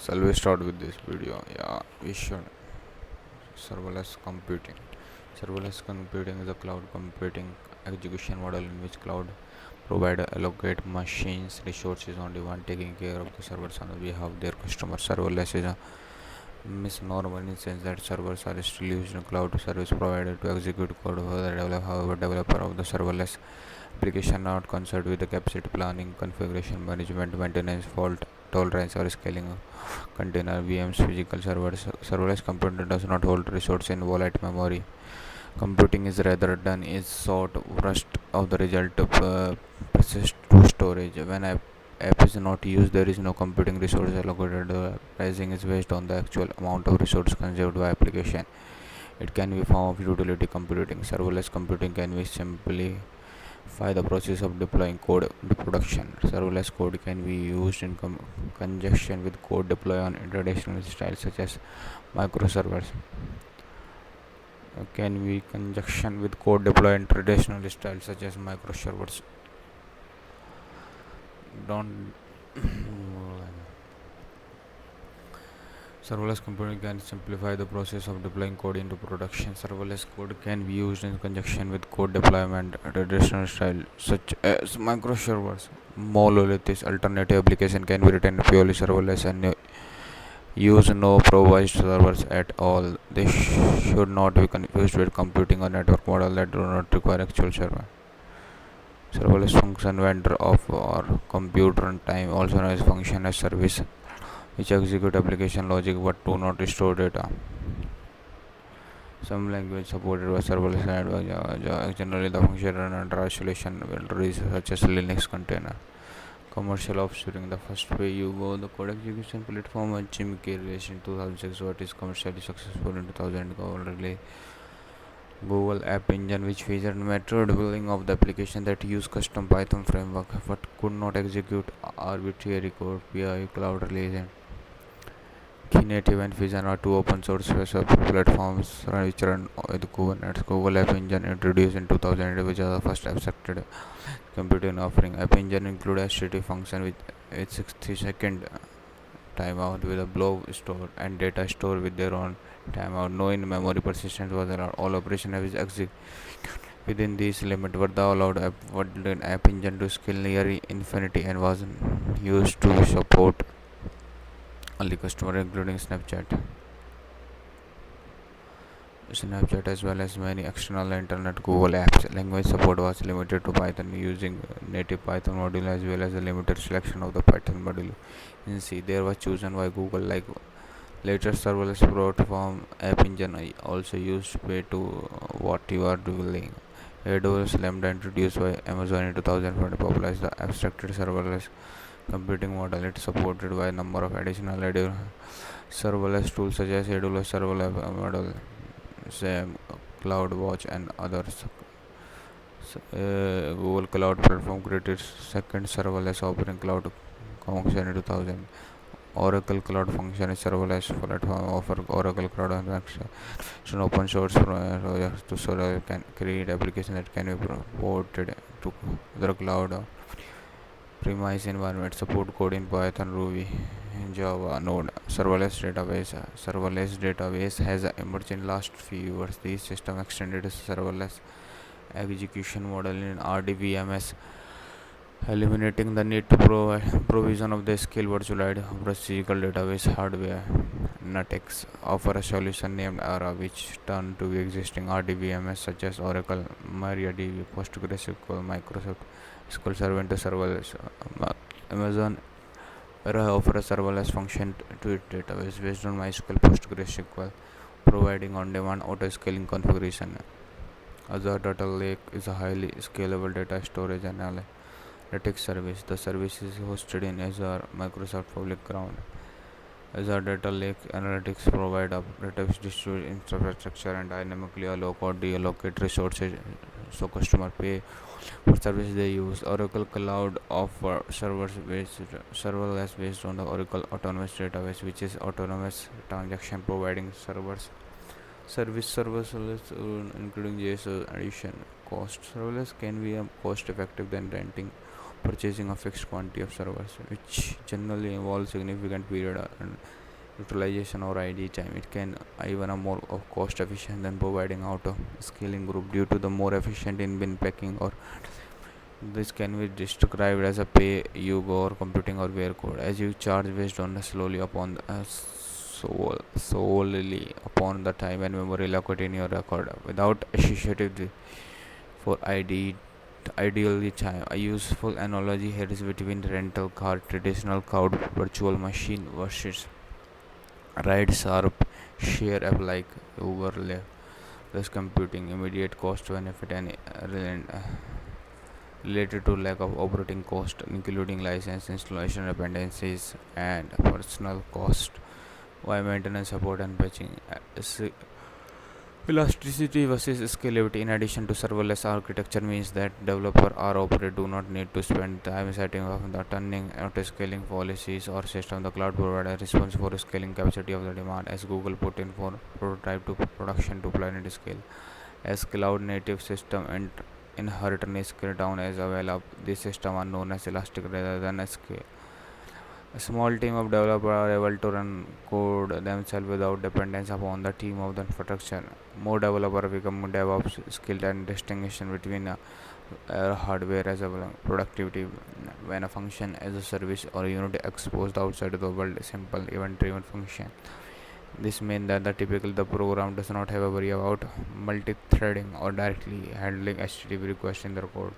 Shall we start with this video? Yeah, we should. Serverless computing. Serverless computing is a cloud computing execution model in which cloud provider allocate machines resources on demand, taking care of the servers on behalf of their customers. Serverless is a misnomer in the sense that servers are still used in cloud service provider to execute code for the developer. However, developer of the serverless application not concerned with the capacity planning, configuration management, maintenance, fault tolerance, or scaling of container VMs. Physical servers. Serverless computer does not hold resources in volatile memory. Computing is rather done is sort burst of the result of persist to storage. When app is not used, there is no computing resource allocated. The pricing is based on the actual amount of resource consumed by application. It can be form of utility computing. Serverless computing can be simply the process of deploying code to production. Serverless code can be used in conjunction with code deploy on traditional styles such as microservers. Can be conjunction with code deploy in traditional styles such as microservers. Don't Serverless computing can simplify the process of deploying code into production. Serverless code can be used in conjunction with code deployment traditional style such as microservers. Monolithic alternative application can be written purely serverless and use no provised servers at all. They should not be confused with computing or network model that do not require actual server. Serverless function vendor of or compute runtime, also known as function as service, which execute application logic but do not store data. Some language supported by serverless network. Generally, the function run under isolation boundaries such as Linux container. Commercial offshoring. The first way you go, the code execution platform and Chimkey released in 2006, what is commercially successful in 2000. Google App Engine, which featured method building of the application that use custom Python framework but could not execute arbitrary code. PI Cloud release. Knative and Fusion are two open source platforms which run with Kubernetes. Google App Engine introduced in 2008, which is the first abstracted computing offering. App Engine includes HTTP function with 60-second timeout with a blob store and data store with their own timeout. No in-memory persistence was allowed. All operations is executed within these limits, but the allowed app engine to scale near infinity and was used to support only customer including Snapchat as well as many external internet Google apps. Language support was limited to Python using native Python module as well as a limited selection of the Python module in C. There was chosen by Google like later serverless platform app engine also used pay to what you are doing. AWS Lambda introduced by Amazon in 2020 popularized the abstracted serverless computing model. It supported by a number of additional serverless tools such as AWS Serverless model, SAM, CloudWatch, and others. Google Cloud Platform created second serverless offering cloud function in 2000. Oracle Cloud Function is serverless platform offer Oracle Cloud Function. It's an open source project to so can create application that can be ported to the cloud premise environment. Support code in Python, Ruby, Java, Node. Serverless database has emerged in last few years. This system extended serverless execution model in RDBMS, eliminating the need to provide provision of the scale virtualized physical database hardware. Nutex offer a solution named ARA, which turned to existing RDBMS such as Oracle, MariaDB, PostgreSQL, Microsoft SQL Server into serverless. Amazon ARA offers a serverless function to its database based on MySQL, PostgreSQL, providing on-demand auto-scaling configuration. Azure Data Lake is a highly scalable data storage and analytics service. The service is hosted in Azure, Microsoft Public Cloud. Azure Data Lake Analytics provide a database distributed infrastructure and dynamically allocate resources so customers pay for service they use. Oracle Cloud offer serverless based on the Oracle Autonomous Database, which is autonomous transaction providing serverless including JSON addition. Cost serverless can be cost effective than renting purchasing a fixed quantity of servers, which generally involves significant period and utilization or ID time. It can even a more of cost efficient than providing out a scaling group due to the more efficient in bin packing, or this can be described as a pay you go or computing or where code, as you charge based on the slowly upon the, solely upon the time and memory located in your record without associated for ID. Ideally, a useful analogy here is between rental car, traditional cloud virtual machine versus ride sharp share app like Uber, less computing, immediate cost benefit, and related to lack of operating cost, including license installation dependencies and personal cost. Why maintenance support and patching? Elasticity versus scalability. In addition to serverless architecture means that developer or operator do not need to spend time setting up the turning auto scaling policies or system. The cloud provider responds for scaling capacity of the demand, as Google put in for prototype to production to planet scale. As cloud native system and inherently scale down as well up, these systems are known as elastic rather than a scale. A small team of developers are able to run code themselves without dependence upon the team of the infrastructure. More developers become DevOps skilled and distinction between hardware as a productivity when a function as a service or unit exposed outside of the world simple event driven function. This means that the program does not have a worry about multi-threading or directly handling HTTP requests in the code.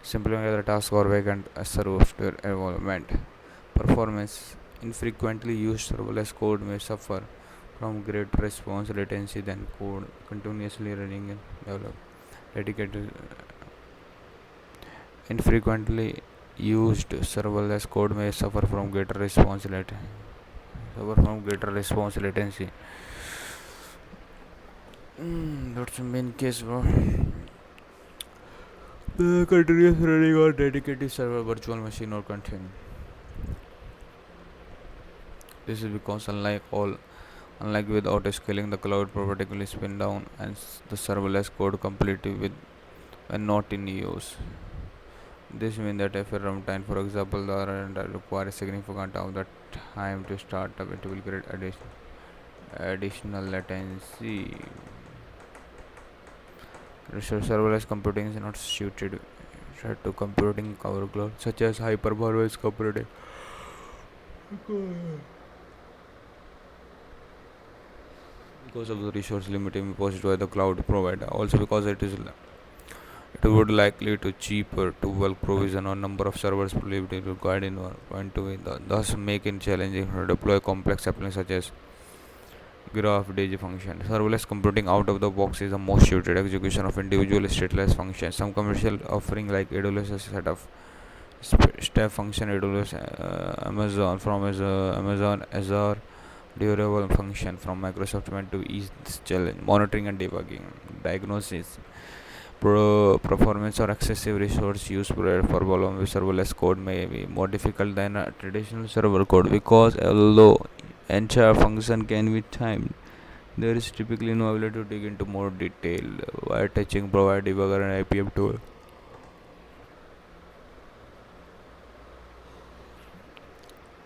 Simplifying the task or vacant serves to environment. Performance. Infrequently used serverless code may suffer from greater response latency than code continuously running in develop. Dedicated. Infrequently used serverless code may suffer from greater response latency. That's the main case, bro. The continuous running on dedicated server, virtual machine, or container. This is because unlike with auto scaling, the cloud particularly spin down and the serverless code completely with when not in use. This means that if a runtime, for example, the runtime requires significant of the time to start up, it will create additional latency. Research serverless computing is not suited to computing power cloud, such as high performance computing. Because of the resource limiting imposed by the cloud provider, also because it would likely to cheaper to bulk provision or number of servers believed required in point to it, thus making challenging to deploy complex applications such as graph DG function. Serverless computing out of the box is the most suited execution of individual stateless functions. Some commercial offering like AWS has set up step function, AWS Amazon Azure durable function from Microsoft meant to ease this challenge. Monitoring and debugging, diagnosis, performance or excessive resource use for problem with serverless code may be more difficult than a traditional server code, because although entire function can be timed, there is typically no ability to dig into more detail while touching provide debugger and IPM tool.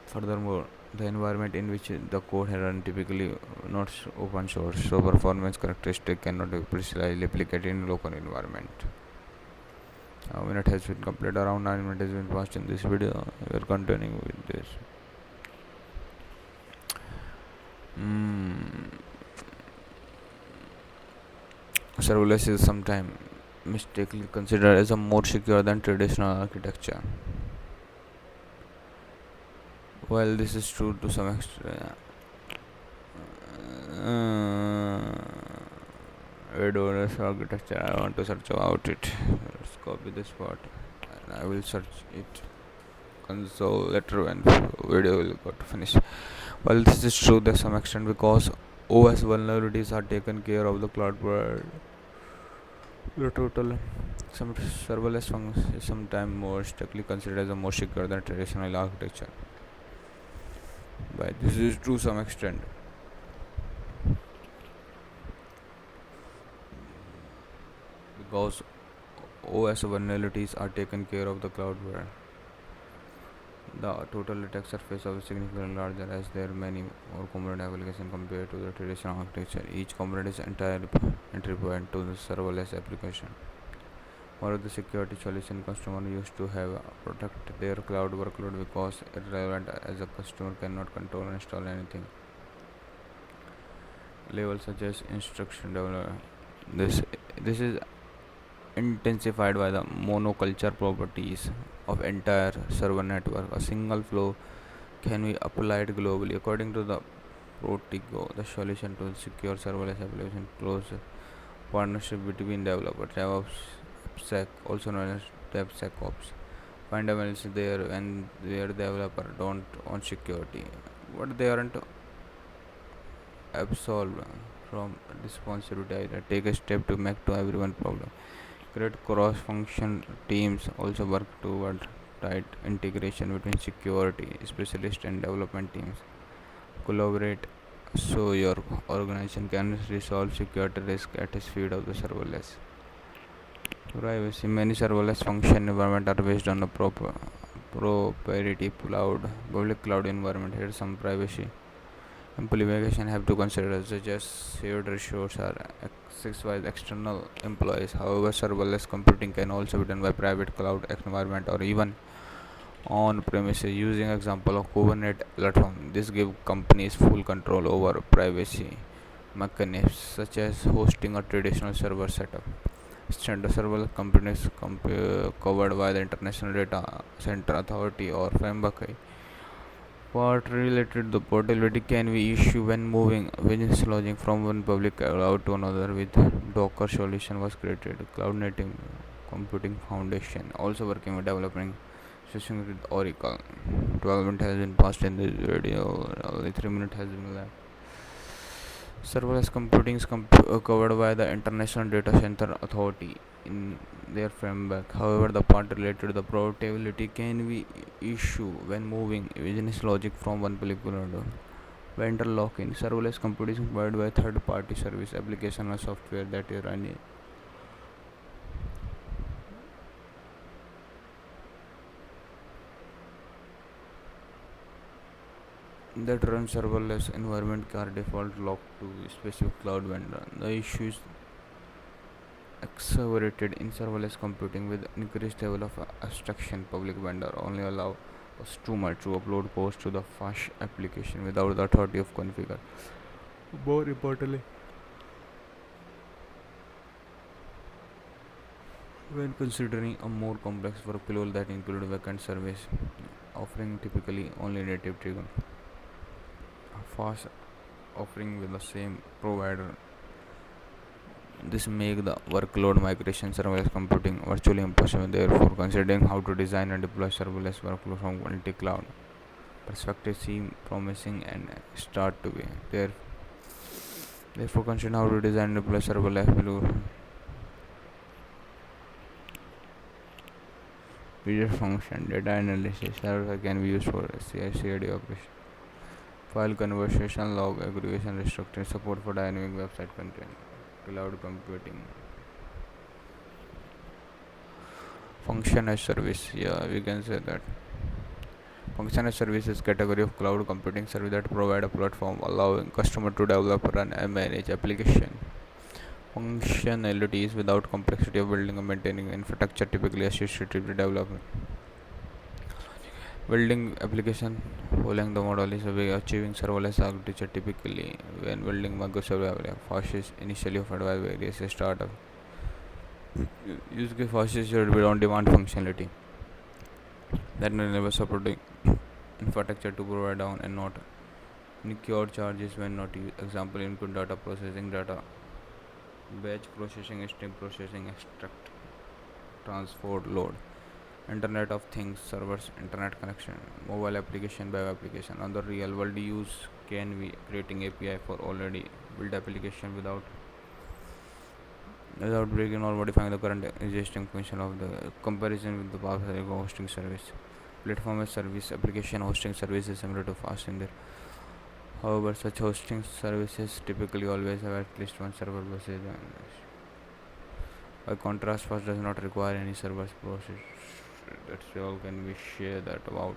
Furthermore, the environment in which the code has run typically not open source, so performance characteristic cannot be precisely replicated in local environment. A minute has been completed. Around 9 minutes has been passed in this video. We are continuing with this. Serverless is sometimes mistakenly considered as a more secure than traditional architecture. While this is true to some extent, AWS architecture, I want to search about it. Let's copy this part and I will search it console later when video will got to finish. While this is true to some extent, because OS vulnerabilities are taken care of the cloud provider, the total some serverless functions is sometimes more strictly considered as a more secure than traditional architecture. But this is to some extent. Because OS vulnerabilities are taken care of the cloud provider. The total attack surface is significantly larger as there are many more component applications compared to the traditional architecture. Each component is entirely entry point to the serverless application. One of the security solution customer used to have protect their cloud workload because irrelevant as a customer cannot control and install anything. Level such as instruction development. This is intensified by the monoculture properties of entire server network. A single flow can be applied globally. According to the Protigo, the solution to secure serverless application close partnership between developer DevOps, AppSec, also known as DevSecOps. Fundamentals there and where developer don't own security, but they aren't absolved from responsibility either. Take a step to make to everyone problem. Create cross-function teams also work toward tight integration between security specialists and development teams. Collaborate so your organization can resolve security risk at the speed of the serverless. Privacy. Many serverless function environment are based on a proprietary cloud, public cloud environment. Here some privacy implication have to consider such as shared resources are accessed by external employees. However, serverless computing can also be done by private cloud environment or even on premises using example of Kubernetes platform. This gives companies full control over privacy mechanisms such as hosting a traditional server setup. Standard serverless companies covered by the International Data Center Authority or framework. Part related the portability can be issue when moving business logic from one public cloud to another. With Docker solution was created. Cloud native computing foundation also working with developing sessions with Oracle. 12 minutes has been passed in this video. Only 3 minutes has been left. Serverless computing is covered by the International Data Center Authority in their framework. However, the part related to the portability can be issue when moving business logic from one particular vendor lock-in. Serverless computing is provided by third-party service application or software that run serverless environment are default locked to specific cloud vendor. The issue is accelerated in serverless computing with increased level of abstraction. Public vendor only allow customer to upload posts to the fast application without the authority of configure. More importantly, when considering a more complex workflow that include backend service offering typically only native trigger, fast offering with the same provider. This make the workload migration serverless computing virtually impossible. Therefore, considering how to design and deploy serverless workflow from multi-cloud perspective seem promising and start to be there. Therefore, consider how to design and deploy serverless user function, data analysis. Server can be used for CI/CD operation, file conversation, log aggregation, restructuring, support for dynamic website content, cloud computing. Function as service, yeah, we can say that. Function as service is category of cloud computing service that provide a platform allowing customer to develop, run, and manage application. Functionalities without complexity of building and maintaining infrastructure typically associated with development. Building application following the model is a way of achieving serverless architecture typically when building microservice fastest initially offered by various startups. Use case fastest should be on demand functionality that enable supporting infrastructure to provide down and not incur charges when not used. Example include data processing, data batch processing, stream processing, extract, transport, load. Internet of Things servers, internet connection, mobile application, web application. Other real world use can be creating API for already built application without breaking or modifying the current existing function of the comparison with the past hosting service. Platform as service application hosting service is similar to fast in there. However, such hosting services typically always have at least one server versus by contrast, fast does not require any servers process. That's all can we share that about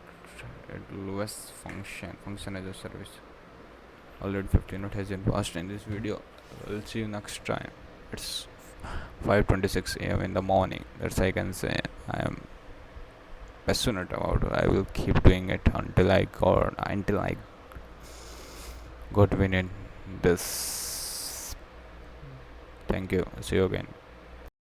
It lowest function as a service. Already 15 minutes has been passed in this video. We'll see you next time. It's 5:26 a.m. in the morning. That's I can say. I am passionate about it. I will keep doing it until I got win in this. Thank you. See you again.